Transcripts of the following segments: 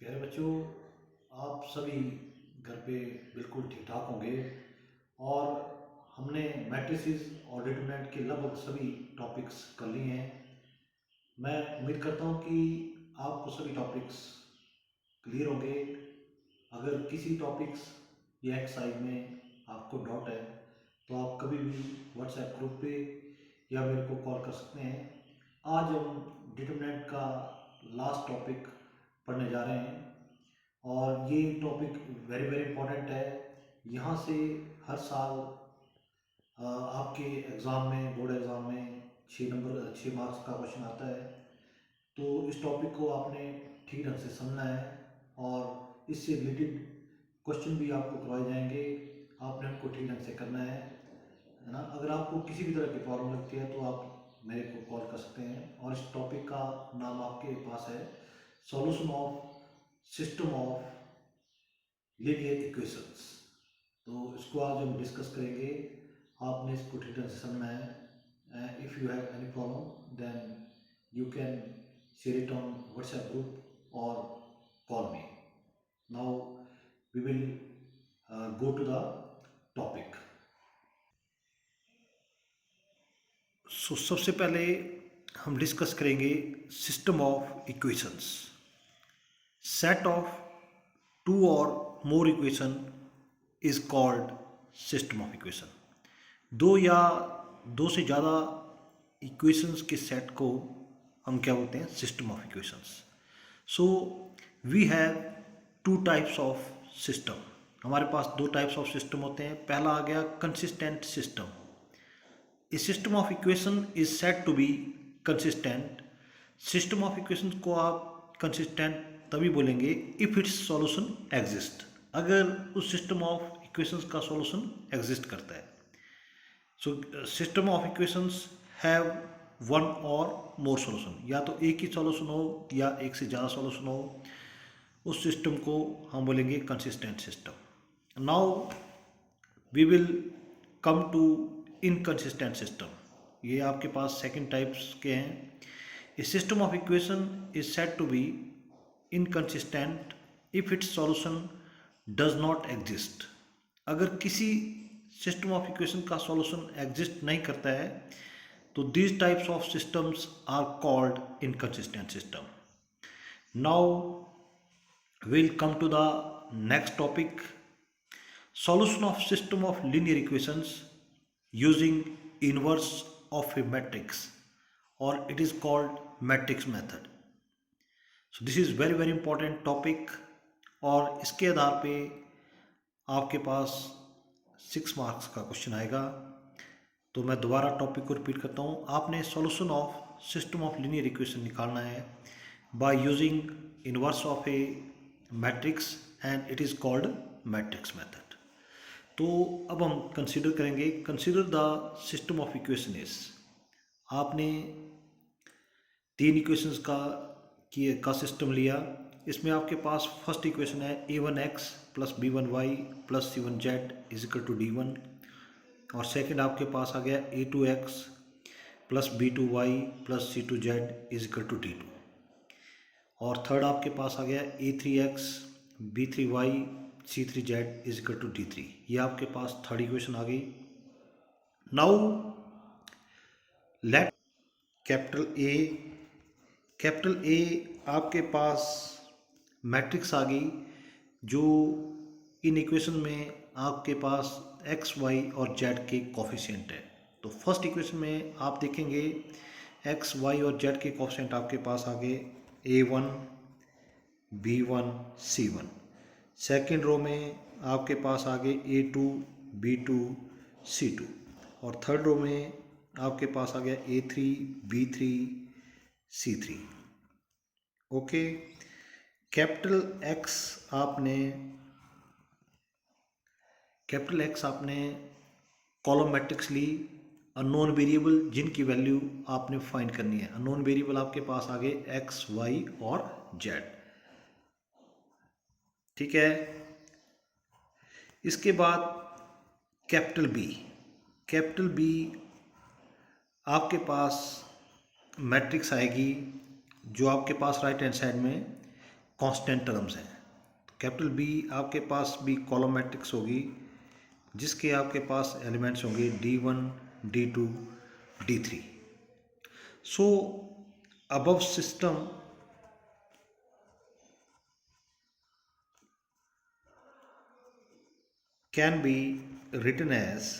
प्यारे बच्चों, आप सभी घर पे बिल्कुल ठीक ठाक होंगे। और हमने मैट्रिसेस और डिटरमिनेंट के लगभग सभी टॉपिक्स कर लिए हैं। मैं उम्मीद करता हूँ कि आपको सभी टॉपिक्स क्लियर होंगे। अगर किसी टॉपिक्स या एक्सरसाइज में आपको डाउट है तो आप कभी भी व्हाट्सएप ग्रुप पे या मेरे को कॉल कर सकते हैं। आज हम डिटरमिनेंट का लास्ट टॉपिक पढ़ने जा रहे हैं और ये टॉपिक वेरी वेरी इंपॉर्टेंट है। यहाँ से हर साल आपके एग्ज़ाम में, बोर्ड एग्ज़ाम में 6 मार्क्स का क्वेश्चन आता है। तो इस टॉपिक को आपने ठीक ढंग से समझना है और इससे रिलेटेड क्वेश्चन भी आपको करवाए जाएंगे। आपने उनको ठीक ढंग से करना है ना। अगर आपको किसी भी तरह की प्रॉब्लम लगती है तो आप मेरे को कॉल कर सकते हैं। और इस टॉपिक का नाम आपके पास है solution of system of linear equations. तो इसको आज हम डिस्कस करेंगे। आपने इसको ठीक ढंग से समझना है। If you have any problem then you can share it on WhatsApp group और call me. Now we will go to the topic. So सबसे पहले हम डिस्कस करेंगे system of equations. Set of two और more equation is called system of equation. दो या दो से ज़्यादा इक्वेशंस के सेट को हम क्या बोलते हैं? System of equations. So we have two types of system. हमारे पास दो टाइप्स ऑफ सिस्टम होते हैं। पहला आ गया consistent system. A system of equation is said to be consistent. System of equation को आप कंसिस्टेंट तभी बोलेंगे इफ इट्स सॉल्यूशन एग्जिस्ट, अगर उस सिस्टम ऑफ इक्वेशंस का सॉल्यूशन एग्जिस्ट करता है। So system of equations have one और मोर सॉल्यूशन, या तो एक ही सॉल्यूशन हो या एक से ज़्यादा सॉल्यूशन हो, उस सिस्टम को हम बोलेंगे consistent system. Now we will come to inconsistent system. ये आपके पास सेकंड टाइप्स के हैं। A system of equation is said to be inconsistent if its solution does not exist. अगर किसी सिस्टम ऑफ इक्वेशन का सॉल्यूशन एग्जिस्ट नहीं करता है तो these types of systems are called inconsistent system. Now we'll come to the next topic, solution of system of linear equations using inverse of a matrix, or it is called matrix method. So this is very very important topic और इसके आधार पे आपके पास 6 marks का question आएगा। तो मैं दोबारा topic को रिपीट करता हूँ। आपने solution of system of linear equation निकालना है by using inverse of A matrix and it is called matrix method. तो अब हम कंसीडर करेंगे, consider the system of equation is, आपने तीन इक्वेशंस का सिस्टम लिया। इसमें आपके पास फर्स्ट इक्वेशन है a1x plus b1y plus c1z is equal to d1, और सेकंड आपके पास आ गया a2x plus b2y plus c2z is equal to d2, और थर्ड आपके पास आ गया a3x b3y c3z is equal to d3। ये आपके पास थर्ड इक्वेशन आ गई। नाउ लेट कैपिटल ए आपके पास मैट्रिक्स आ गई जो इन इक्वेशन में आपके पास एक्स वाई और जेड के कोफिशिएंट है। तो फर्स्ट इक्वेशन में आप देखेंगे एक्स वाई और जेड के कोफिशिएंट आपके पास आ गए a1 b1 c1। Second row में आपके पास आ गए a2 b2 c2, और थर्ड रो में आपके पास आ गया a3 b3 c3। Okay, capital x आपने कॉलम मैट्रिक्स ली, अननोन वेरिएबल जिनकी वैल्यू आपने फाइंड करनी है। अननोन वेरिएबल आपके पास आ गए एक्स वाई और जेड। ठीक है, इसके बाद कैपिटल बी आपके पास मैट्रिक्स आएगी जो आपके पास राइट हैंड साइड में कांस्टेंट टर्म्स हैं। कैपिटल बी आपके पास भी कॉलम मैट्रिक्स होगी जिसके आपके पास एलिमेंट्स होंगे D1, D2, D3। So above system can be written as,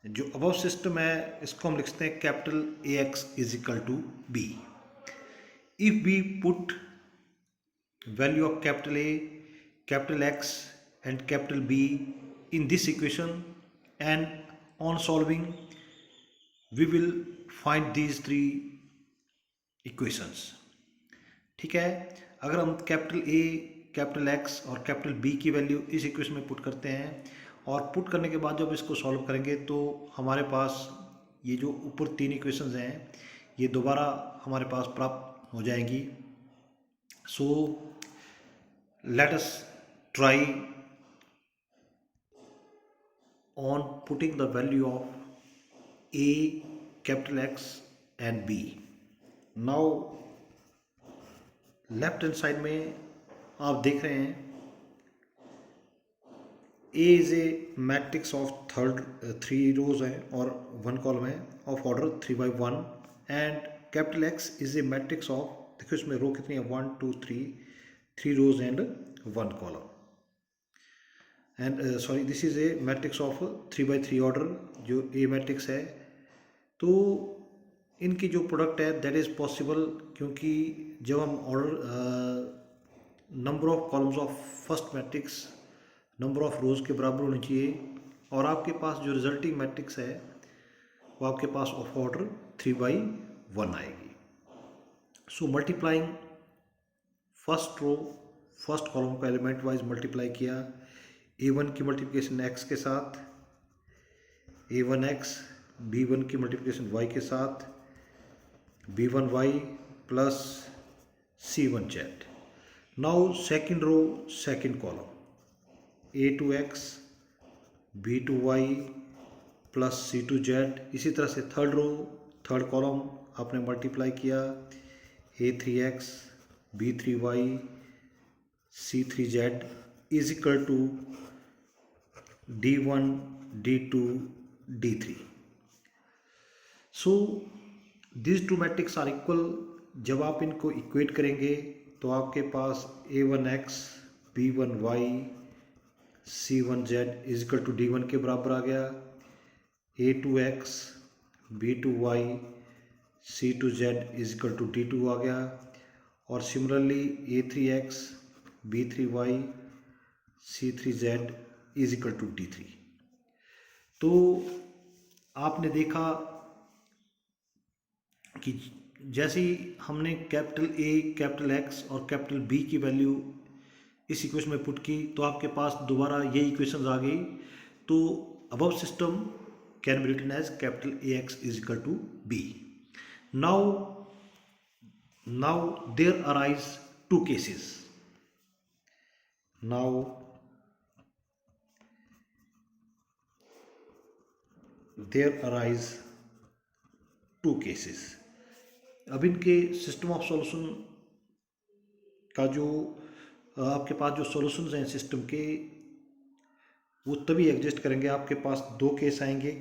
जो अबव सिस्टम है इसको हम लिखते हैं capital AX is equal to B। If we put value of capital A, capital X and capital B in this equation, and on solving we will find these three equations। ठीक है, अगर हम capital A, capital X और capital B की value इस equation में put करते हैं और पुट करने के बाद जब इसको सॉल्व करेंगे तो हमारे पास ये जो ऊपर तीन इक्वेशंस हैं ये दोबारा हमारे पास प्राप्त हो जाएंगी। सो let us try on putting the value of A, capital X and B। now left hand side में आप देख रहे हैं A is a matrix of three rows है और वन कॉलम है of order 3 by 1 and capital X is a matrix of, देखो इसमें रो कितनी है 1 2 3, 3 rows and 1 column, and sorry this is a matrix of 3 by 3 order जो A matrix है। तो इनकी जो प्रोडक्ट है दैट इज़ पॉसिबल क्योंकि जब हम order number of columns of first matrix number of रोज के बराबर होनी चाहिए और आपके पास जो रिजल्टिंग मैट्रिक्स है वो आपके पास ऑफ ऑर्डर 3 by 1 आएगी। So multiplying first row first column को एलिमेंट वाइज मल्टीप्लाई किया, A1 की मल्टीप्लिकेशन x के साथ, A1x, B1 की मल्टीप्लिकेशन y के साथ, B1y plus C1z। Now second row second column A2x, B2y plus C2z। इसी तरह से थर्ड रो थर्ड कॉलम आपने मल्टीप्लाई किया A3x, B3y, C3z is equal to D1, D2, D3। So these two matrices are equal। जब आप इनको equate करेंगे तो आपके पास A1x, B1y, C1z is equal to D1 के बराबर आ गया, A2x, B2y, C2z is equal to D2 आ गया और similarly A3x, B3y, C3z is equal to D3। तो आपने देखा कि जैसे ही हमने कैपिटल A, कैपिटल X और कैपिटल B की वैल्यू इस इक्वेशन में पुट की तो आपके पास दोबारा ये इक्वेशंस आ गई। तो above system can be written as capital AX is equal to B। Now there arise two cases. Now there arise two cases. अब इनके सिस्टम ऑफ सॉल्यूशन का जो आपके पास जो सॉल्यूशंस हैं सिस्टम के वो तभी एग्जिस्ट करेंगे। आपके पास दो केस आएंगे।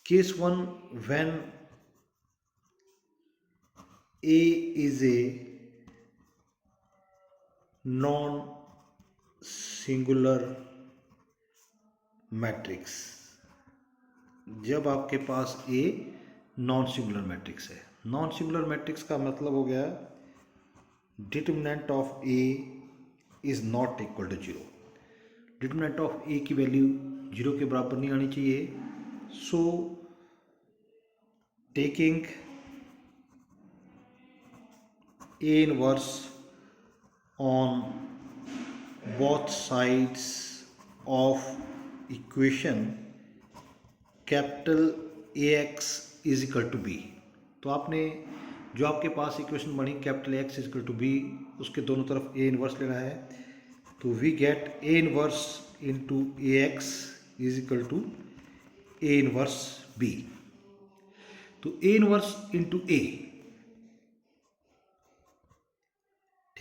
Case one when A is a non singular matrix. जब आपके पास A नॉन सिंगुलर मैट्रिक्स है। नॉन सिंगुलर मैट्रिक्स का मतलब हो गया determinant of A is not equal to 0। Determinant of A की वैल्यू 0 के बराबर नहीं आनी चाहिए। So taking A inverse on both sides of equation capital AX is equal to B। तो आपने जो आपके पास इक्वेशन बनी capital AX is equal to B उसके दोनों तरफ A इनवर्स लेना है। तो we get A inverse into AX is equal to A inverse B। तो A इनवर्स इंटू A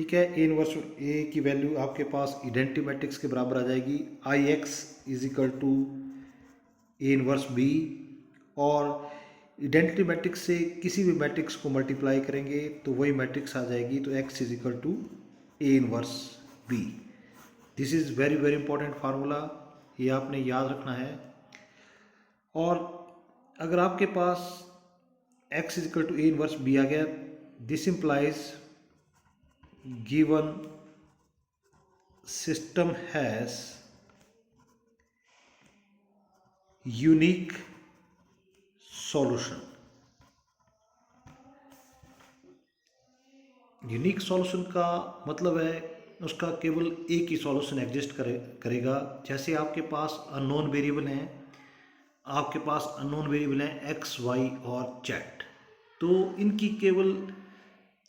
ठीक है। ए इनवर्स ए की वैल्यू आपके पास इडेंटिटी मैट्रिक्स के बराबर आ जाएगी, I X is equal to A inverse B, और इडेंटिटी मैट्रिक्स से किसी भी मैट्रिक्स को मल्टीप्लाई करेंगे तो वही मैट्रिक्स आ जाएगी, तो X is equal to A inverse B. This is very very important formula, ये आपने याद रखना है। और अगर आपके पास x is equal to A inverse B आ गया, this implies given system has unique solution. Unique solution का मतलब है उसका केवल एक ही सॉल्यूशन एग्जिस्ट करेगा। जैसे आपके पास अननोन वेरिएबल हैं, आपके पास अननोन वेरिएबल हैं एक्स वाई और जेड, तो इनकी केवल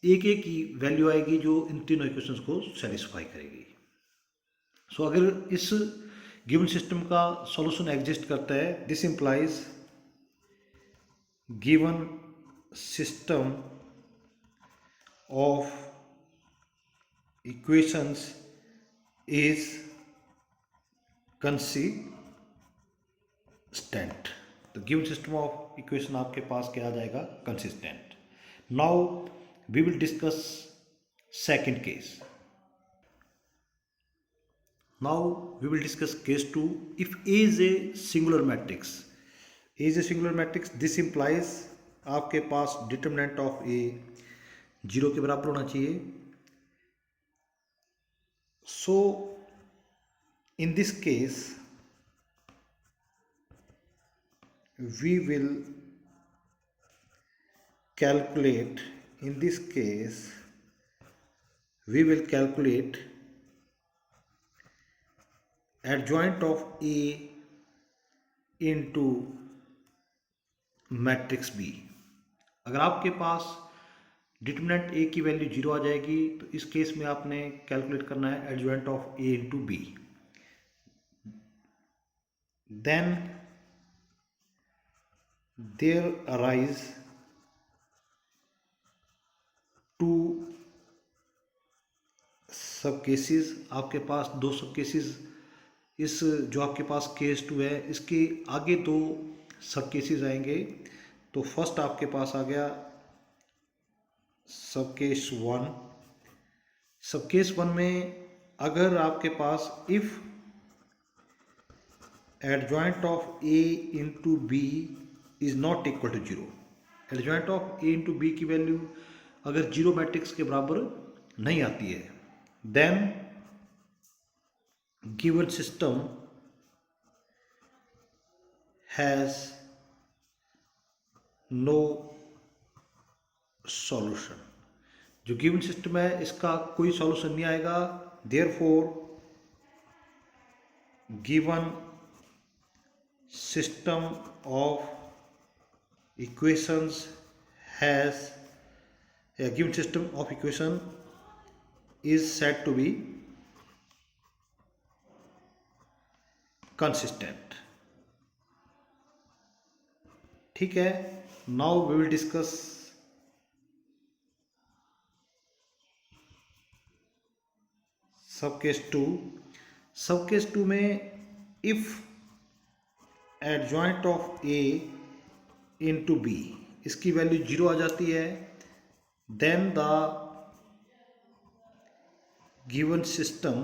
एक एक ही वैल्यू आएगी जो इन तीनों इक्वेशंस को सेटिस्फाई करेगी। सो अगर इस गिवन सिस्टम का सॉल्यूशन एग्जिस्ट करता है, this implies given system of equations is consistent। तो गिवन सिस्टम ऑफ इक्वेशन आपके पास क्या आ जाएगा, consistent. Now we will discuss second case. Now we will discuss case 2। If A is a singular matrix, A is a singular matrix, this implies आपके पास determinant of ए 0 के बराबर होना चाहिए। So in this case we will calculate, in this case we will calculate adjoint of A into matrix B। अगर आपके पास determinant A की वैल्यू 0 आ जाएगी तो इस केस में आपने कैलकुलेट करना है adjoint of A into B. Then there arise two sub cases. आपके पास दो सब केसेस, इस जो आपके पास केस 2 है इसके आगे दो सब केसेस आएंगे। तो फर्स्ट आपके पास आ गया सब केस 1। सब केस 1 में अगर आपके पास if adjoint of A into B is not equal to 0, adjoint of A into B की वैल्यू अगर 0 मैट्रिक्स के बराबर नहीं आती है, then given system has no solution. जो गिवन सिस्टम है इसका कोई सॉल्यूशन नहीं आएगा। Therefore given system of equations has a given system of equation is said to be consistent। ठीक है। Now we will discuss sub case 2। Sub case 2 में इफ adjoint of A into B, इसकी वैल्यू 0 आ जाती है, then the given system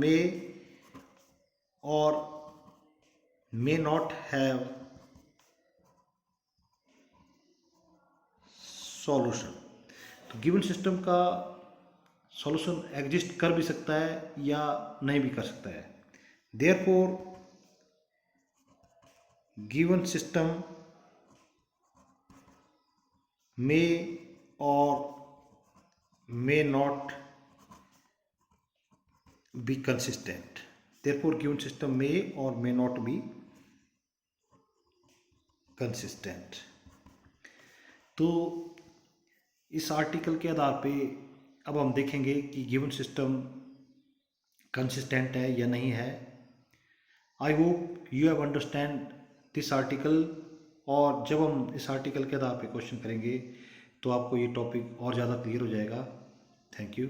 may or may not have solution। तो given system का सॉल्यूशन एग्जिस्ट कर भी सकता है या नहीं भी कर सकता है। Therefore given system may or may not be consistent। therefore given system may or may not be consistent। तो इस आर्टिकल के आधार पे अब हम देखेंगे कि गिवन सिस्टम कंसिस्टेंट है या नहीं है। I hope you have understand this article और जब हम इस आर्टिकल के आधार पे क्वेश्चन करेंगे तो आपको ये टॉपिक और ज़्यादा क्लियर हो जाएगा। Thank you.